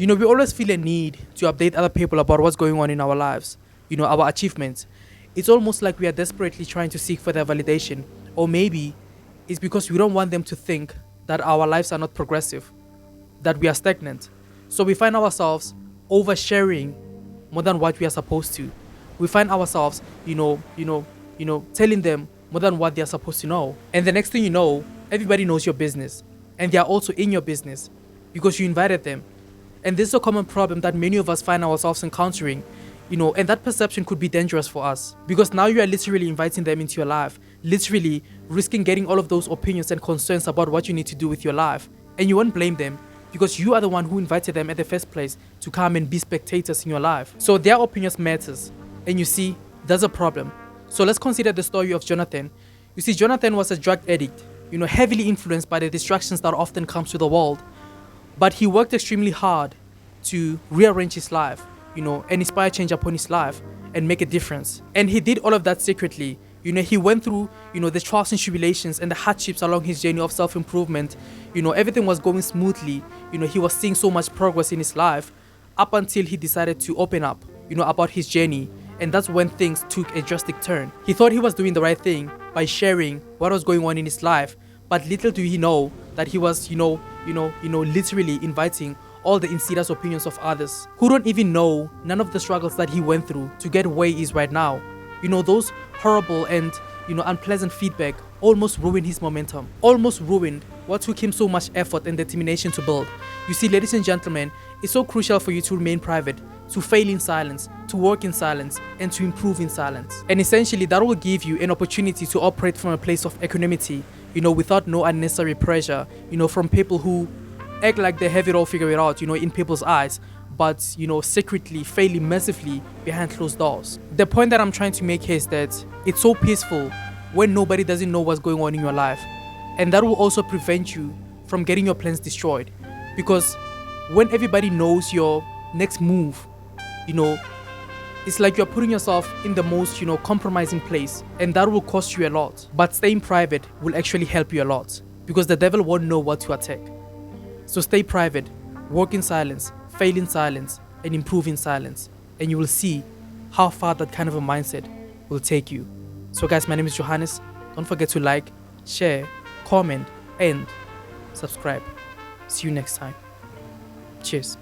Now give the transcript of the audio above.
We always feel a need to update other people about what's going on in our lives, our achievements. It's almost like we are desperately trying to seek for their validation. Or maybe it's because we don't want them to think that our lives are not progressive, that we are stagnant. So we find ourselves oversharing more than what we are supposed to. We find ourselves, telling them more than what they are supposed to know. And the next thing you know, everybody knows your business. And they are also in your business because you invited them. And this is a common problem that many of us find ourselves encountering, and that perception could be dangerous for us because now you are literally inviting them into your life, literally risking getting all of those opinions and concerns about what you need to do with your life. And you won't blame them because you are the one who invited them at the first place to come and be spectators in your life. So their opinions matters. And you see, there's a problem. So let's consider the story of Jonathan. You see, Jonathan was a drug addict, heavily influenced by the distractions that often comes to the world. But he worked extremely hard to rearrange his life, and inspire change upon his life and make a difference. And he did all of that secretly. He went through, the trials and tribulations and the hardships along his journey of self-improvement. Everything was going smoothly. He was seeing so much progress in his life up until he decided to open up, about his journey. And that's when things took a drastic turn. He thought he was doing the right thing by sharing what was going on in his life. But little do he know that he was, literally inviting all the insidious opinions of others who don't even know none of the struggles that he went through to get where he is right now. Those horrible and, unpleasant feedback almost ruined his momentum, almost ruined what took him so much effort and determination to build. You see, ladies and gentlemen, it's so crucial for you to remain private, to fail in silence, to work in silence, and to improve in silence. And essentially, that will give you an opportunity to operate from a place of equanimity, without no unnecessary pressure, from people who act like they have it all figured out, in people's eyes, but, secretly failing massively behind closed doors. The point that I'm trying to make here is that it's so peaceful when nobody doesn't know what's going on in your life. And that will also prevent you from getting your plans destroyed. Because when everybody knows your next move, it's like you're putting yourself in the most, compromising place. And that will cost you a lot. But staying private will actually help you a lot. Because the devil won't know what to attack. So stay private, work in silence, fail in silence, and improve in silence. And you will see how far that kind of a mindset will take you. So guys, my name is Johannes. Don't forget to like, share, comment, and subscribe. See you next time. Cheers.